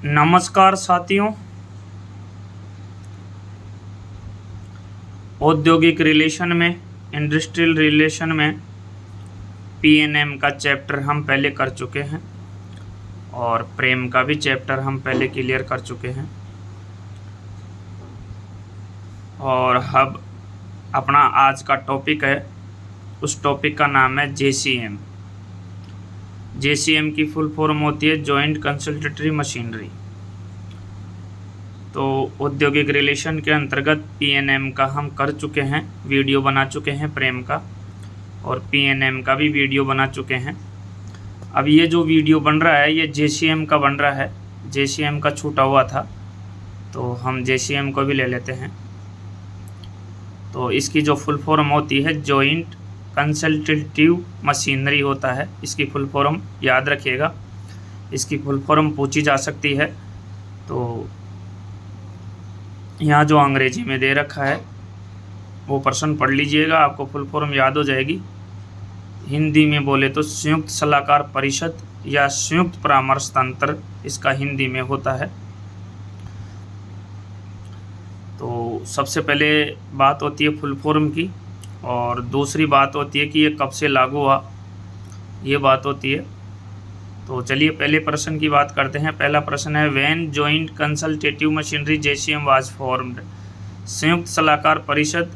नमस्कार साथियों, औद्योगिक रिलेशन में, इंडस्ट्रियल रिलेशन में पीएनएम का चैप्टर हम पहले कर चुके हैं और प्रेम का भी चैप्टर हम पहले क्लियर कर चुके हैं। और अब अपना आज का टॉपिक है, उस टॉपिक का नाम है जेसीएम। जेसीएम की फुल फॉर्म होती है जॉइंट कंसल्टेटरी मशीनरी। तो औद्योगिक रिलेशन के अंतर्गत पीएनएम का हम कर चुके हैं, वीडियो बना चुके हैं प्रेम का, और पीएनएम का भी वीडियो बना चुके हैं। अब ये जो वीडियो बन रहा है ये जेसीएम का बन रहा है। जेसीएम का छूटा हुआ था तो हम जेसीएम को भी ले लेते हैं। तो इसकी जो फुल फॉर्म होती है जॉइंट कंसल्टेटिव मशीनरी होता है। इसकी फुल फॉर्म याद रखिएगा, इसकी फुल फॉर्म पूछी जा सकती है। तो यहाँ जो अंग्रेजी में दे रखा है वो प्रश्न पढ़ लीजिएगा, आपको फुल फॉर्म याद हो जाएगी। हिंदी में बोले तो संयुक्त सलाहकार परिषद या संयुक्त परामर्श तंत्र इसका हिंदी में होता है। तो सबसे पहले बात होती है फुल फॉर्म की, और दूसरी बात होती है कि ये कब से लागू हुआ, ये बात होती है। तो चलिए पहले प्रश्न की बात करते हैं। पहला प्रश्न है, when joint consultative machinery JCM was formed. संयुक्त सलाहकार परिषद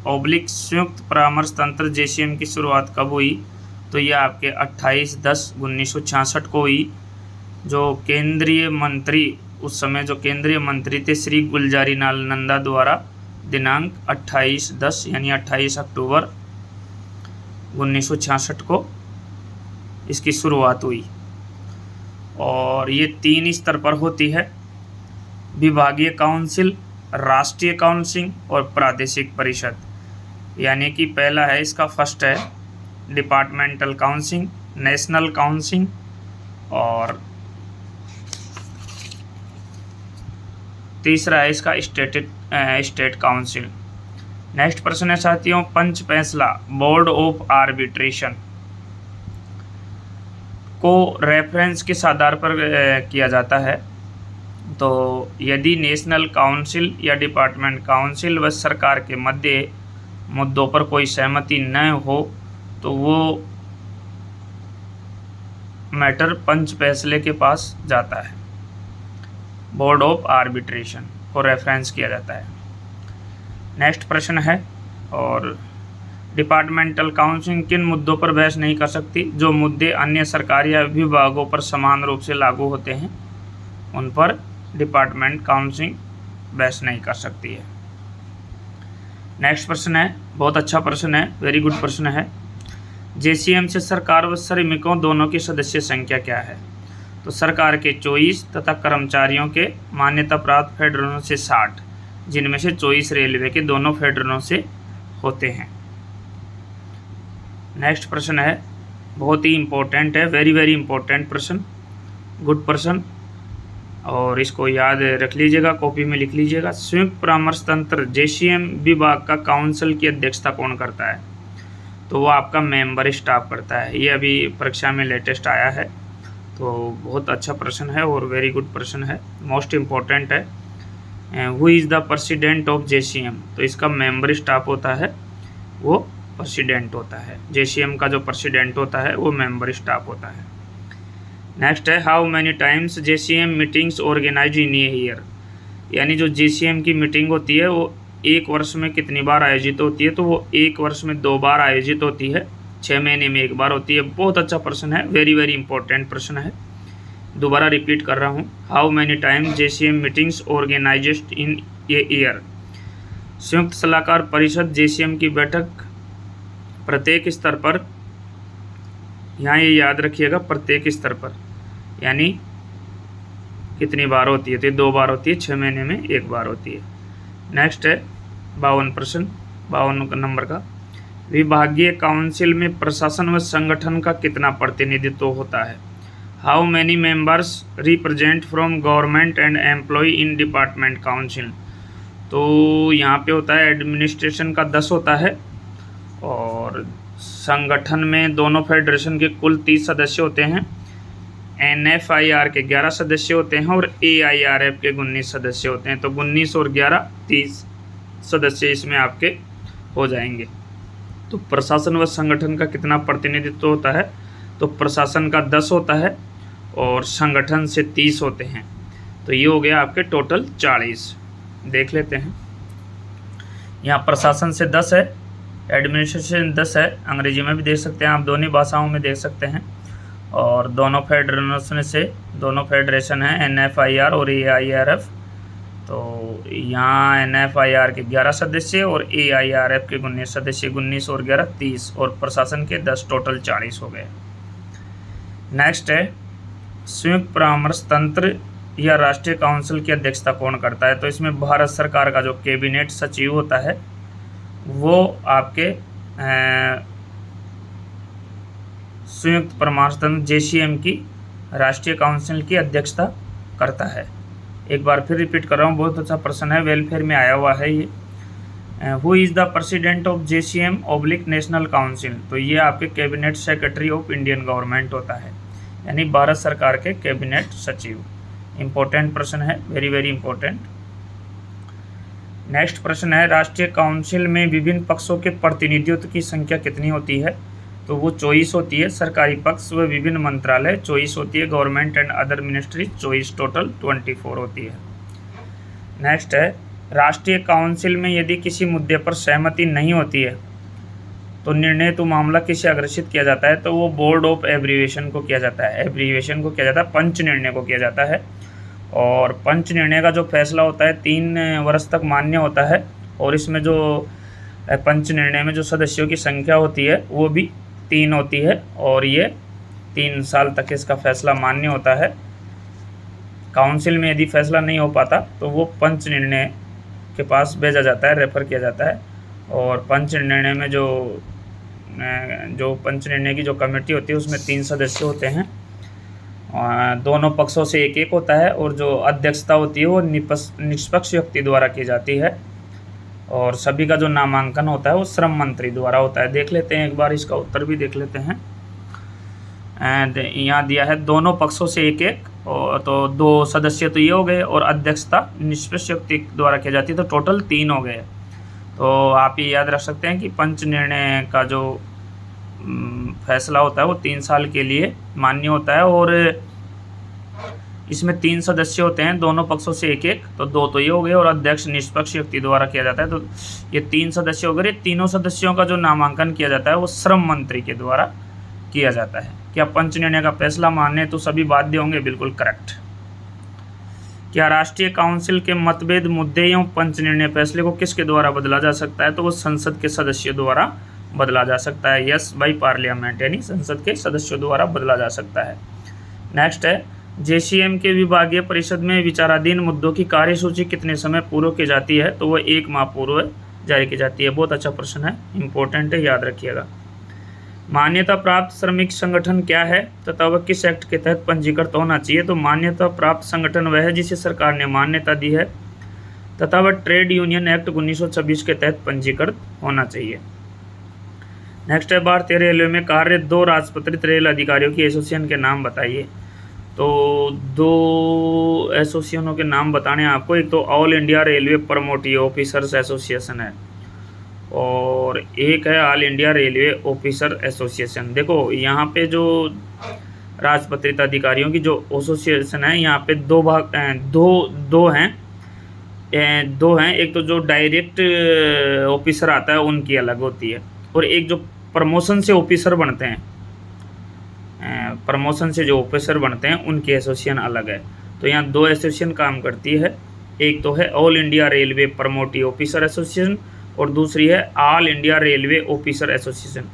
ऑब्लिक संयुक्त परामर्श तंत्र जेसीएम की शुरुआत कब हुई? तो यह आपके 28/10/1966 को हुई। जो केंद्रीय मंत्री, उस समय जो केंद्रीय मंत्री थे श्री गुलजारी लाल नंदा द्वारा दिनांक 28/10 यानी 28 अक्टूबर 1966 को इसकी शुरुआत हुई। और ये 3 स्तर पर होती है, विभागीय काउंसिल, राष्ट्रीय काउंसिल और प्रादेशिक परिषद। यानी कि पहला है इसका, फर्स्ट है डिपार्टमेंटल काउंसिल, नेशनल काउंसिल, और तीसरा है इसका स्टेट काउंसिल। नेक्स्ट प्रश्न है साथियों, पंच फैसला बोर्ड ऑफ आर्बिट्रेशन को रेफरेंस किस आधार पर किया जाता है? तो यदि नेशनल काउंसिल या डिपार्टमेंट काउंसिल व सरकार के मध्य मुद्दों पर कोई सहमति न हो तो वो मैटर पंच फैसले के पास जाता है, बोर्ड ऑफ आर्बिट्रेशन को रेफरेंस किया जाता है। नेक्स्ट प्रश्न है, और डिपार्टमेंटल काउंसिल किन मुद्दों पर बहस नहीं कर सकती? जो मुद्दे अन्य सरकारी या विभागों पर समान रूप से लागू होते हैं उन पर डिपार्टमेंट काउंसिल बहस नहीं कर सकती है। नेक्स्ट प्रश्न है, बहुत अच्छा प्रश्न है, वेरी गुड प्रश्न है। जेसीएम से सरकार व श्रमिकों दोनों की सदस्य संख्या क्या है? तो सरकार के 24 तथा कर्मचारियों के मान्यता प्राप्त फेडरलों से 60, जिनमें से 24 रेलवे के दोनों फेडरलों से होते हैं। नेक्स्ट प्रश्न है, बहुत ही इम्पोर्टेंट है, वेरी वेरी इम्पोर्टेंट प्रश्न, गुड प्रश्न, और इसको याद रख लीजिएगा, कॉपी में लिख लीजिएगा। संयुक्त परामर्श तंत्र जेसीएम विभाग का काउंसिल की अध्यक्षता कौन करता है? तो वो आपका मेंबर स्टाफ करता है। ये अभी परीक्षा में लेटेस्ट आया है, तो बहुत अच्छा प्रश्न है और वेरी गुड प्रश्न है, मोस्ट इम्पोर्टेंट है। Who is the president of JCM? तो इसका मेंबर स्टाफ होता है, वो प्रेसिडेंट होता है। जेसीएम का जो प्रेसिडेंट होता है वो मेंबर स्टाफ होता है। नेक्स्ट है, how many times JCM meetings organise in a year? यानी जो जेसीएम की मीटिंग होती है वो एक वर्ष में कितनी बार आयोजित होती है? तो वो एक वर्ष में 2 बार आयोजित होती है, 6 महीने में 1 बार होती है। बहुत अच्छा प्रश्न है, वेरी वेरी इंपॉर्टेंट प्रश्न है। दोबारा रिपीट कर रहा हूँ, how many times JCM meetings organised in a year? संयुक्त सलाहकार परिषद जेसीएम की बैठक प्रत्येक स्तर पर, यहाँ ये याद रखिएगा, प्रत्येक स्तर पर यानी कितनी बार होती है? तो 2 बार होती है, 6 महीने में 1 बार होती है। नेक्स्ट है 52 प्रश्न, 52 नंबर का, विभागीय काउंसिल में प्रशासन व संगठन का कितना प्रतिनिधित्व होता है? How many members represent from government and employ in department council? तो यहाँ पे होता है एडमिनिस्ट्रेशन का 10 होता है, और संगठन में दोनों फेडरेशन के कुल 30 सदस्य होते हैं। NFIR के 11 सदस्य होते हैं और AIRF के 19 सदस्य होते हैं। तो 19 और 11 30 सदस्य इसमें आपके हो जाएंगे। तो प्रशासन व संगठन का कितना प्रतिनिधित्व होता है? तो प्रशासन का 10 होता है और संगठन से 30 होते हैं। तो ये हो गया आपके टोटल 40। देख लेते हैं। यहाँ प्रशासन से 10 है, एडमिनिस्ट्रेशन 10 है, अंग्रेजी में भी देख सकते हैं आप, दोनों भाषाओं में देख सकते हैं। और दोनों फेडरेशन है NFIR और AIRF। तो यहाँ NFIR के 11 सदस्य और AIRF के 19 सदस्य, 19 और 11 30 और प्रशासन के 10, टोटल 40 हो गए। नेक्स्ट है संयुक्त परामर्श तंत्र या राष्ट्रीय काउंसिल की अध्यक्षता कौन करता है? तो इसमें भारत सरकार का जो कैबिनेट सचिव होता है वो आपके संयुक्त परामर्श तंत्र JCM की राष्ट्रीय काउंसिल की अध्यक्षता करता है। एक बार फिर रिपीट कर रहा हूँ, बहुत अच्छा प्रश्न है, वेलफेयर में आया हुआ है ये। Who is the president of JCM/ national council? तो ये आपके cabinet secretary of Indian government होता है, यानी भारत सरकार के कैबिनेट सचिव। इम्पोर्टेंट प्रश्न है, वेरी वेरी इम्पोर्टेंट। नेक्स्ट प्रश्न है राष्ट्रीय काउंसिल में विभिन्न पक्षों के प्रतिनिधित्व की संख्या कितनी होती है? तो वो 24 होती है। सरकारी पक्ष व विभिन्न मंत्रालय 24 होती है। Government and other ministry 24, total 24 होती है। नेक्स्ट है राष्ट्रीय काउंसिल में यदि किसी मुद्दे पर सहमति नहीं होती है तो निर्णय तो मामला किसे अग्रेसित किया जाता है? तो वो बोर्ड ऑफ एब्रीविएशन को किया जाता है। एब्रीविएशन को किया जाता है, पंच निर्णय को किया जाता है। और पंच निर्णय का जो फैसला होता है 3 वर्ष तक मान्य होता है। और इसमें जो पंच निर्णय में जो सदस्यों की संख्या होती है वो भी 3 होती है और ये 3 साल तक इसका फैसला मान्य होता है। काउंसिल में यदि फैसला नहीं हो पाता तो वो पंच निर्णय के पास भेजा जाता है, रेफर किया जाता है। और पंच निर्णय में जो पंच निर्णय की जो कमेटी होती है उसमें 3 सदस्य होते हैं, दोनों पक्षों से एक होता है। और जो अध्यक्षता होती है वो निष्पक्ष व्यक्ति द्वारा की जाती है। और सभी का जो नामांकन होता है वो श्रम मंत्री द्वारा होता है। देख लेते हैं एक बार, इसका उत्तर भी देख लेते हैं। यहाँ दिया है दोनों पक्षों से एक और तो 2 सदस्य तो ये हो गए और अध्यक्षता निष्पक्ष व्यक्ति द्वारा की जाती है, तो टोटल 3 हो गए। तो आप ये याद रख सकते हैं कि पंच निर्णय का जो फैसला होता है वो 3 साल के लिए मान्य होता है। और इसमें 3 सदस्य होते हैं, दोनों पक्षों से एक, तो 2 तो ये हो गए और अध्यक्ष निष्पक्ष व्यक्ति द्वारा किया जाता है। तो ये 3 सदस्य हो गए। तीनों सदस्यों का जो नामांकन किया जाता है वो श्रम मंत्री के द्वारा किया जाता है। क्या पंच निर्णय का फैसला मानने तो सभी बाध्य होंगे? बिल्कुल करेक्ट। क्या राष्ट्रीय काउंसिल के मतभेद मुद्दे एवं पंच निर्णय फैसले को किसके द्वारा बदला जा सकता है? तो वो संसद के सदस्यों द्वारा बदला जा सकता है। यस, बाई पार्लियामेंट, यानी संसद के सदस्यों द्वारा बदला जा सकता है। नेक्स्ट है JCM के विभागीय परिषद में विचाराधीन मुद्दों की कार्यसूची कितने समय पूर्व की जाती है? तो वो 1 माह पूर्व जारी की जाती है। बहुत अच्छा प्रश्न है, इंपॉर्टेंट है, याद रखिएगा। मान्यता प्राप्त श्रमिक संगठन क्या है तथा वह किस एक्ट के तहत पंजीकृत होना चाहिए? तो मान्यता प्राप्त संगठन वह है जिसे सरकार ने मान्यता दी है तथा वह ट्रेड यूनियन एक्ट 1926 के तहत पंजीकृत होना चाहिए। नेक्स्ट है भारतीय रेलवे में कार्यरत 2 राजपत्रित रेल अधिकारियों की एसोसिएशन के नाम बताइए। तो 2 एसोसिएशनों के नाम बताने आपको। एक तो all India railway promotive officers association है और एक है all India railway officer association. देखो यहाँ पे जो राजपत्रित अधिकारियों की जो एसोसिएशन है यहाँ पे 2 हैं। एक तो जो डायरेक्ट ऑफिसर आता है उनकी अलग होती है और एक जो प्रमोशन से ऑफिसर बनते हैं, उनकी एसोसिएशन अलग है। तो यहाँ 2 एसोसिएशन काम करती है। एक तो है all India railway promotive officer association और दूसरी है all India railway officer association.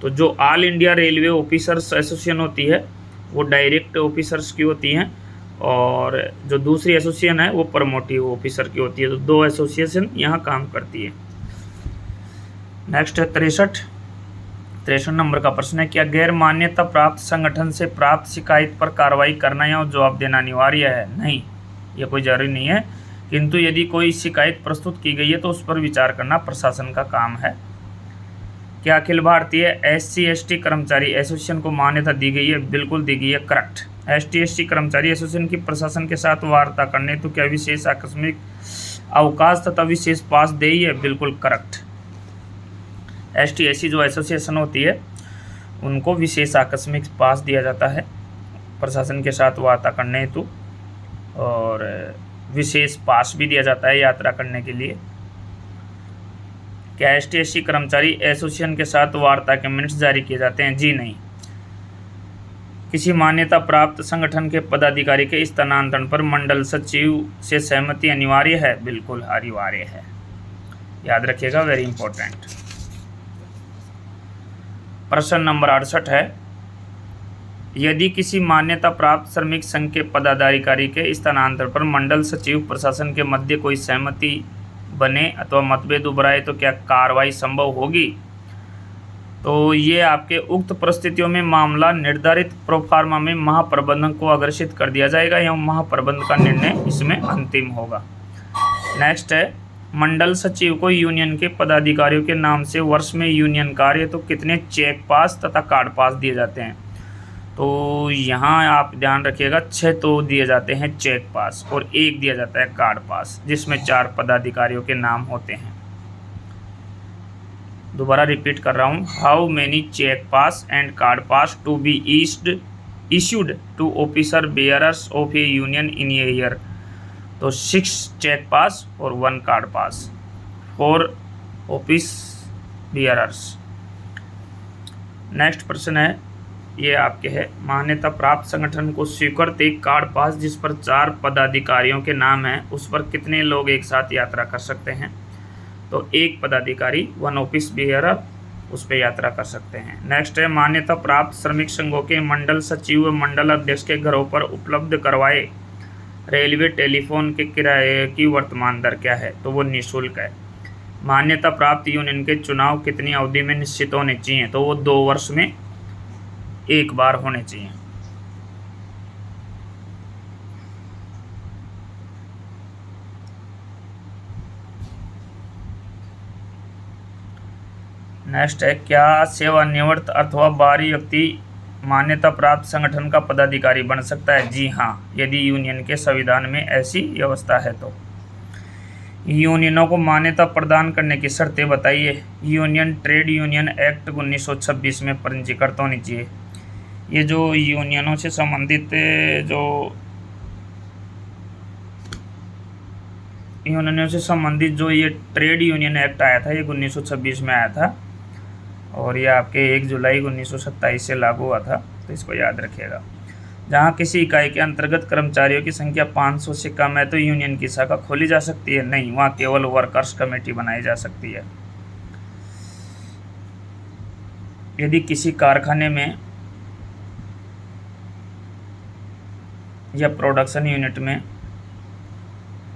तो जो all India railway officers association होती है वो डायरेक्ट ऑफिसर्स की होती हैं और जो दूसरी एसोसिएशन है वो प्रमोटिव ऑफिसर की होती है। तो 2 एसोसिएशन यहाँ काम करती है। नेक्स्ट है 63 नंबर का प्रश्न है क्या गैर मान्यता प्राप्त संगठन से प्राप्त शिकायत पर कार्रवाई करना या जवाब देना अनिवार्य है? नहीं, ये कोई जरूरी नहीं है, किंतु यदि कोई शिकायत प्रस्तुत की गई है तो उस पर विचार करना प्रशासन का काम है। क्या अखिल भारतीय SC/ST कर्मचारी एसोसिएशन को मान्यता दी गई है? बिल्कुल दी गई है, करेक्ट। ST/SC कर्मचारी एसोसिएशन की प्रशासन के साथ वार्ता करने तो क्या विशेष आकस्मिक अवकाश तथा विशेष पास दे है, बिल्कुल करेक्ट। ST/SC जो एसोसिएशन होती है उनको विशेष आकस्मिक पास दिया जाता है प्रशासन के साथ वार्ता करने हेतु, और विशेष पास भी दिया जाता है यात्रा करने के लिए। क्या ST/SC कर्मचारी एसोसिएशन के साथ वार्ता के मिनट्स जारी किए जाते हैं? जी नहीं। किसी मान्यता प्राप्त संगठन के पदाधिकारी के स्थानांतरण पर मंडल सचिव से सहमति अनिवार्य है? बिल्कुल अनिवार्य है, याद रखिएगा, वेरी इंपॉर्टेंट। प्रश्न नंबर 68 है, यदि किसी मान्यता प्राप्त श्रमिक संघ के पदाधिकारी के स्थानांतरण पर मंडल सचिव प्रशासन के मध्य कोई सहमति बने अथवा मतभेद उभराए तो क्या कार्रवाई संभव होगी? तो ये आपके उक्त परिस्थितियों में मामला निर्धारित प्रोफार्मा में महाप्रबंधक को अग्रेसित कर दिया जाएगा एवं महाप्रबंधक का निर्णय इसमें अंतिम होगा। नेक्स्ट है, मंडल सचिव को यूनियन के पदाधिकारियों के नाम से वर्ष में यूनियन कार्य तो कितने चेक पास तथा कार्ड पास दिए जाते हैं? तो यहाँ आप ध्यान रखिएगा, 6 तो दिए जाते हैं चेक पास और 1 दिया जाता है कार्ड पास, जिसमें 4 पदाधिकारियों के नाम होते हैं। दोबारा रिपीट कर रहा हूँ, how many check pass and card pass to be issued to officer bearers of a union in a year? तो 6 चेक पास और 1 card pass for office bearers. Next प्रश्न है, ये आपके है, मान्यता प्राप्त संगठन को स्वीकृत एक कार्ड पास जिस पर 4 पदाधिकारियों के नाम हैं उस पर कितने लोग एक साथ यात्रा कर सकते हैं? तो 1 पदाधिकारी 1 ऑफिस बेयरर उस पर यात्रा कर सकते हैं। नेक्स्ट है, मान्यता प्राप्त श्रमिक संघों के मंडल सचिव व मंडल अध्यक्ष के घरों पर उपलब्ध करवाए रेलवे टेलीफोन के किराए की वर्तमान दर क्या है? तो वो निःशुल्क है। मान्यता प्राप्त यूनियन के चुनाव कितनी अवधि में निश्चित होने चाहिए? तो वो 2 वर्ष में 1 बार होने चाहिए। नेक्स्ट है, क्या सेवानिवृत्त अथवा बाहरी व्यक्ति मान्यता प्राप्त संगठन का पदाधिकारी बन सकता है? जी हाँ, यदि यूनियन के संविधान में ऐसी व्यवस्था है तो। यूनियनों को मान्यता प्रदान करने की शर्तें बताइए। यूनियन ट्रेड यूनियन एक्ट 1926 में पंजीकृत होनी चाहिए। ये जो यूनियनों से संबंधित जो ये ट्रेड यूनियन एक्ट आया था, ये 1926 में आया था और ये आपके 1 जुलाई 1927 से लागू हुआ था, तो इसको याद रखिएगा। जहाँ किसी इकाई के अंतर्गत कर्मचारियों की संख्या 500 से कम है तो यूनियन की शाखा खोली जा सकती है? नहीं, वहाँ केवल वर्कर्स कमेटी बनाई जा सकती है। यदि किसी कारखाने में या प्रोडक्शन यूनिट में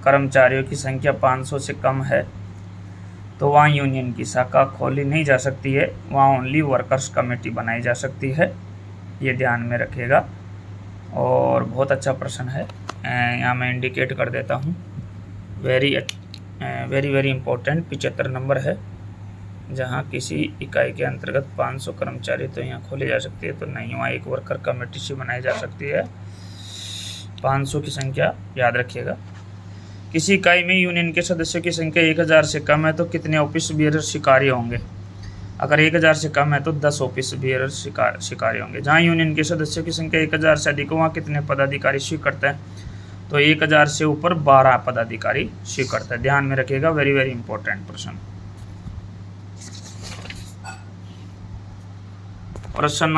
कर्मचारियों की संख्या 500 से कम है तो वहाँ यूनियन की शाखा खोली नहीं जा सकती है, वहाँ ओनली वर्कर्स कमेटी बनाई जा सकती है, ये ध्यान में रखिएगा। और बहुत अच्छा प्रश्न है, यहाँ मैं इंडिकेट कर देता हूँ, वेरी वेरी इंपॉर्टेंट। 75 नंबर है, जहाँ किसी इकाई के अंतर्गत 500 कर्मचारी तो यहाँ खोली जा सकती है, तो नहीं, वहाँ एक वर्कर कमेटी से बनाई जा सकती है। 500 की संख्या याद रखिएगा। किसी इकाई में यूनियन के सदस्यों की संख्या 1000 से कम है तो कितने ऑफिस बेयरर शिकारी होंगे? अगर 1000 से कम है तो 10 ऑफिस बेयरर शिकारी होंगे। जहाँ यूनियन के सदस्यों की संख्या 1000 से अधिक हो वहाँ कितने पदाधिकारी स्वीकृत है? तो 1000 से ऊपर 12 पदाधिकारी स्वीकृत है, ध्यान में रखिएगा, वेरी इंपॉर्टेंट प्रश्न। प्रश्न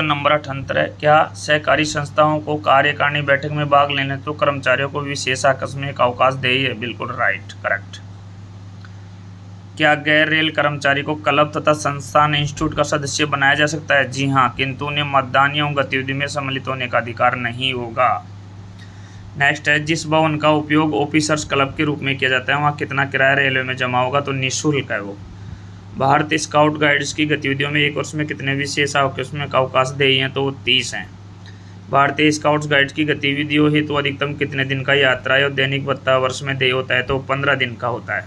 नंबर 78 है, क्या सहकारी संस्थाओं को कार्यकारिणी बैठक में भाग लेने तो कर्मचारियों को विशेष आकस्मिक अवकाश दे? बिल्कुल राइट, करेक्ट। क्या गैर रेल कर्मचारी को क्लब तथा संस्थान इंस्टीट्यूट का सदस्य बनाया जा सकता है? जी हाँ, किंतु उन्हें मतदान एवं गतिविधि में सम्मिलित होने का अधिकार नहीं होगा। नेक्स्ट है, जिस भवन का उपयोग ऑफिसर्स क्लब के रूप में किया जाता है वहाँ कितना किराया रेलवे में जमा होगा? तो निःशुल्क है वो। भारतीय स्काउट गाइड्स की गतिविधियों में एक वर्ष में कितने विशेष आकस्मिक अवकाश देय हैं? तो वो 30 हैं। भारतीय स्काउट्स गाइड्स की गतिविधियों हेतु तो अधिकतम कितने दिन का यात्रा और दैनिक भत्ता वर्ष में देय होता है? तो 15 दिन का होता है।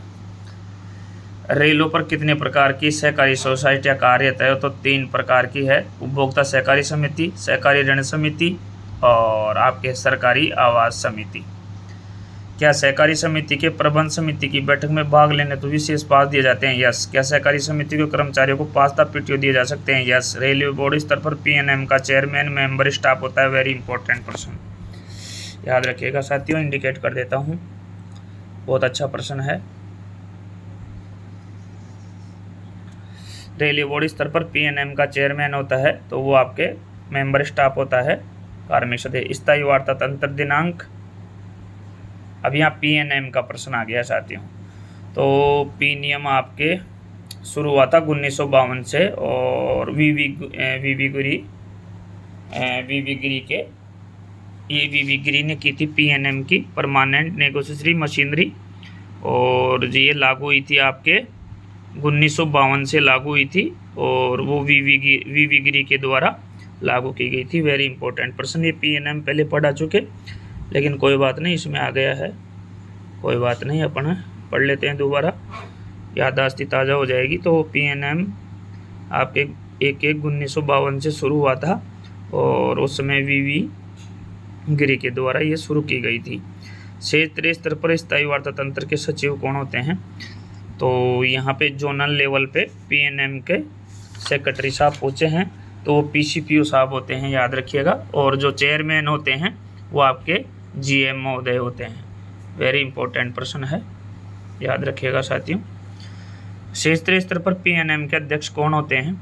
रेलों पर कितने प्रकार की सहकारी सोसाइटियां कार्यरत है? तो 3 प्रकार की है। उपभोक्ता सहकारी समिति, सहकारी ऋण समिति और आपके सरकारी आवास समिति। क्या सहकारी समिति के प्रबंध समिति की बैठक में भाग लेने तो विशेष पास दिए जाते हैं? यस। क्या सहकारी समिति के कर्मचारियों को पास्ता पीटीओ दिए जा सकते हैं? यस। रेलवे बोर्ड स्तर पर पीएनएम का चेयरमैन मेंबर स्टाफ होता है। वेरी इंपॉर्टेंट प्रश्न, याद रखिएगा साथियों। इंडिकेट कर देता हूँ, बहुत अच्छा प्रश्न है। रेलवे बोर्ड स्तर पर पीएनएम का चेयरमैन होता है तो वो आपके मेंबर स्टाफ होता है। कार्मिक सदस्य। स्थायी वार्ता तंत्र दिनांक, अब यहाँ पीएनएम का प्रश्न आ गया साथियों। तो पी नियम आपके शुरू हुआ था 1952 से और वीवी गिरी ने की थी पीएनएम की परमानेंट नेगोशिएटरी मशीनरी, और ये लागू हुई थी आपके 1952 से लागू हुई थी और वो वीवी गिरी के द्वारा लागू की गई थी। वेरी इंपॉर्टेंट प्रश्न। ये पीएनएम पहले पढ़ा चुके, लेकिन कोई बात नहीं, इसमें आ गया है, कोई बात नहीं, अपन पढ़ लेते हैं, याददाश्त ताज़ा हो जाएगी। तो पीएनएम आपके 1/1/1952 से शुरू हुआ था और उस समय वीवी गिरी के द्वारा ये शुरू की गई थी। क्षेत्रीय स्तर पर स्थायी वार्ता तंत्र के सचिव कौन होते हैं? तो यहाँ पे जोनल लेवल पे पीएनएम के सेक्रेटरी साहब पूछे हैं तो वो पीसीपीओ साहब होते हैं, याद रखिएगा। और जो चेयरमैन होते हैं वो आपके जीएम महोदय होते हैं। वेरी इंपॉर्टेंट प्रश्न है, याद रखिएगा साथियों। क्षेत्रीय स्तर पर पीएनएम के अध्यक्ष कौन होते हैं?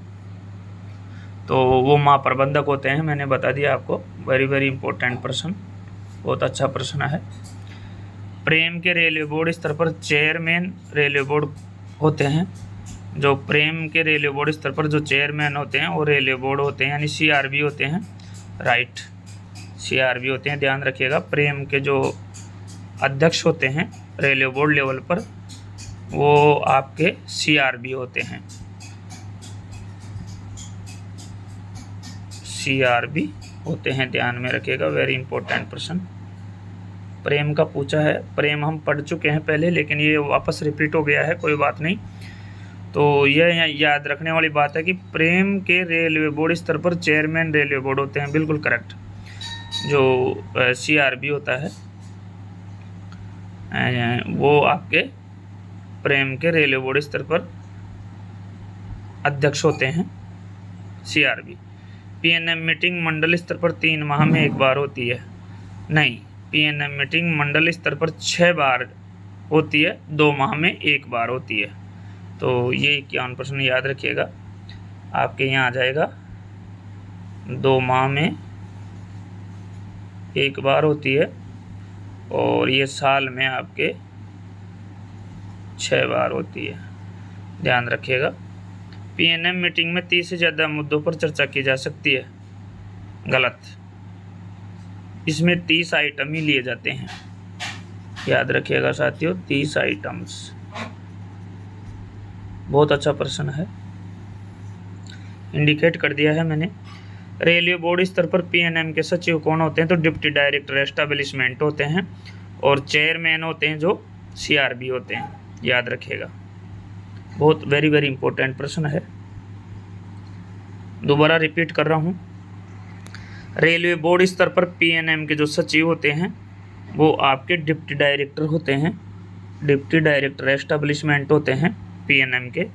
तो वो महाप्रबंधक होते हैं, मैंने बता दिया आपको। वेरी इंपॉर्टेंट प्रश्न, बहुत अच्छा प्रश्न है। प्रेम के रेलवे बोर्ड स्तर पर चेयरमैन रेलवे बोर्ड होते हैं। जो प्रेम के रेलवे बोर्ड स्तर पर जो चेयरमैन होते हैं वो रेलवे बोर्ड होते हैं, यानी सीआरबी होते हैं। राइट, सीआरबी होते हैं, ध्यान रखिएगा। प्रेम के जो अध्यक्ष होते हैं रेलवे बोर्ड लेवल पर वो आपके सीआरबी होते हैं, सीआरबी होते हैं, ध्यान में रखिएगा। वेरी इंपॉर्टेंट प्रश्न प्रेम का पूछा है। प्रेम हम पढ़ चुके हैं पहले, लेकिन ये वापस रिपीट हो गया है, कोई बात नहीं। तो यह याद रखने वाली बात है कि प्रेम के रेलवे बोर्ड स्तर पर चेयरमैन रेलवे बोर्ड होते हैं, बिल्कुल करेक्ट। जो सीआरबी होता है वो आपके प्रेम के रेलवे बोर्ड स्तर पर अध्यक्ष होते हैं, सीआरबी। पीएनएम मीटिंग मंडल स्तर पर 3 माह में 1 बार होती है? नहीं, पीएनएम मीटिंग मंडल स्तर पर 6 बार होती है, 2 माह में 1 बार होती है। तो ये 51 प्रश्न याद रखिएगा, आपके यहाँ आ जाएगा। 2 माह में 1 बार होती है और ये साल में आपके 6 बार होती है, ध्यान रखिएगा। पीएनएम मीटिंग में 30 से ज़्यादा मुद्दों पर चर्चा की जा सकती है? गलत, इसमें 30 आइटम ही लिए जाते हैं, याद रखिएगा साथियों, 30 आइटम्स। बहुत अच्छा प्रश्न है, इंडिकेट कर दिया है मैंने। रेलवे बोर्ड स्तर पर पीएनएम के सचिव कौन होते हैं? तो डिप्टी डायरेक्टर एस्टेब्लिशमेंट होते हैं और चेयरमैन होते हैं जो सीआरबी होते हैं, याद रखिएगा। बहुत वेरी इंपॉर्टेंट प्रश्न है, दोबारा रिपीट कर रहा हूँ। रेलवे बोर्ड स्तर पर पीएनएम के जो सचिव होते हैं वो आपके डिप्टी डायरेक्टर होते हैं, डिप्टी डायरेक्टर एस्टेब्लिशमेंट होते हैं पीएनएम के,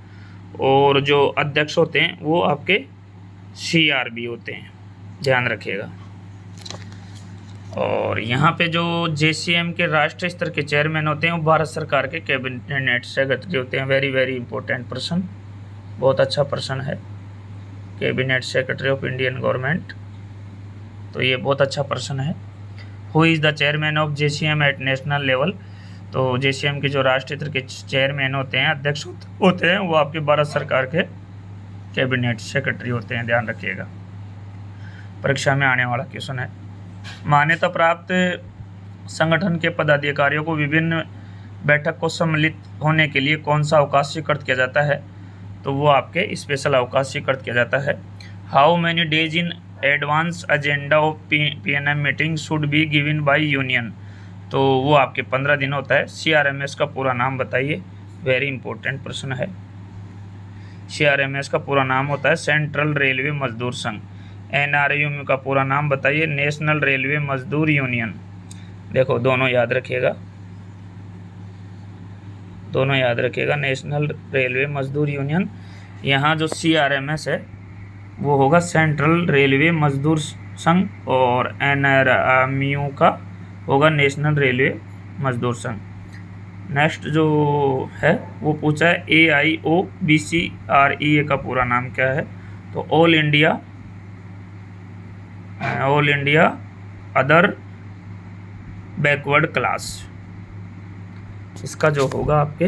और जो अध्यक्ष होते हैं वो आपके सीआरबी होते हैं, ध्यान रखिएगा। और यहाँ पे जो जेसीएम के राष्ट्रीय स्तर के चेयरमैन होते हैं वो भारत सरकार के कैबिनेट सेक्रेटरी होते हैं। वेरी इंपॉर्टेंट प्रश्न, बहुत अच्छा प्रश्न है, cabinet secretary of Indian government. तो ये बहुत अच्छा प्रश्न है। Who is the chairman of JCM at national level? तो जेसीएम के जो राष्ट्रीय स्तर के चेयरमैन होते हैं, अध्यक्ष होते हैं, वो आपके भारत सरकार के कैबिनेट सेक्रेटरी होते हैं, ध्यान रखिएगा। परीक्षा में आने वाला क्वेश्चन है। मान्यता प्राप्त संगठन के पदाधिकारियों को विभिन्न बैठक को सम्मिलित होने के लिए कौन सा अवकाश स्वीकृत किया जाता है? तो वो आपके स्पेशल अवकाश स्वीकृत किया जाता है। How many days in advance agenda of PNM meeting should be given by union? तो वो आपके 15 दिन होता है। सीआरएमएस का पूरा नाम बताइए? वेरी इंपॉर्टेंट प्रश्न है। CRMS का पूरा नाम होता है सेंट्रल रेलवे मजदूर संघ। NRUM का पूरा नाम बताइए, नेशनल रेलवे मजदूर यूनियन। देखो दोनों याद रखिएगा, दोनों याद रखिएगा, नेशनल रेलवे मजदूर यूनियन। यहाँ जो CRMS है वो होगा सेंट्रल रेलवे मजदूर संघ, और NRMU का होगा नेशनल रेलवे मजदूर संघ। नेक्स्ट जो है वो पूछा है AIOBCREA का पूरा नाम क्या है, तो all India other backward class. इसका जो होगा आपके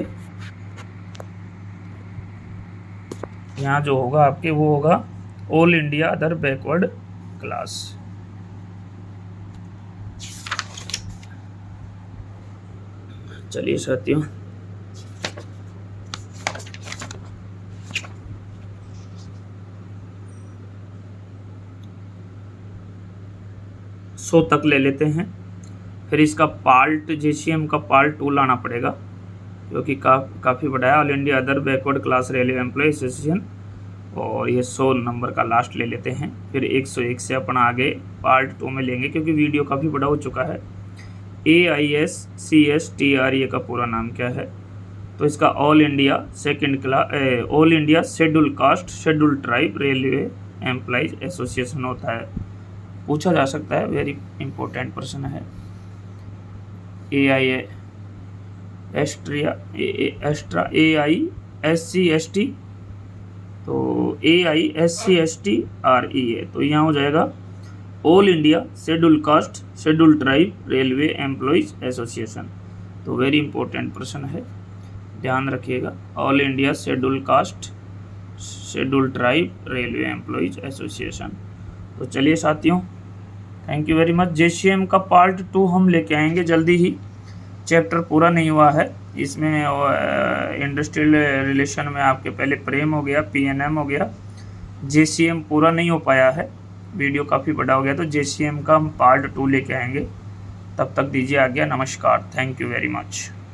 यहाँ जो होगा आपके वो होगा all India other backward class. चलिए साथियों, सौ तक ले लेते हैं, फिर इसका पार्ट JCM का पार्ट 2 लाना पड़ेगा क्योंकि काफ़ी बड़ा है। All India other backward class railway employ association, और ये 100 नंबर का लास्ट ले लेते हैं, फिर 101 से अपन आगे पार्ट 2 में लेंगे क्योंकि वीडियो काफ़ी बड़ा हो चुका है। AISCSTRA का पूरा नाम क्या है, तो इसका all India all India schedule caste schedule tribe railway employees association होता है। पूछा जा सकता है, वेरी इंपॉर्टेंट प्रश्न है। AISCST, तो AISCSTREA, तो यहाँ हो जाएगा all India schedule caste schedule tribe railway employees association. तो वेरी इंपॉर्टेंट प्रश्न है, ध्यान रखिएगा, all India schedule caste schedule tribe railway employees association. तो चलिए साथियों, thank you very much. JCM का पार्ट 2 हम लेके आएंगे जल्दी ही, चैप्टर पूरा नहीं हुआ है इसमें। इंडस्ट्रियल रिलेशन में आपके पहले प्रेम हो गया, PNM हो गया, JCM पूरा नहीं हो पाया है, वीडियो काफ़ी बड़ा हो गया, तो JCM का हम पार्ट 2 लेके आएंगे। तब तक दीजिए आज्ञा, नमस्कार, थैंक यू वेरी मच।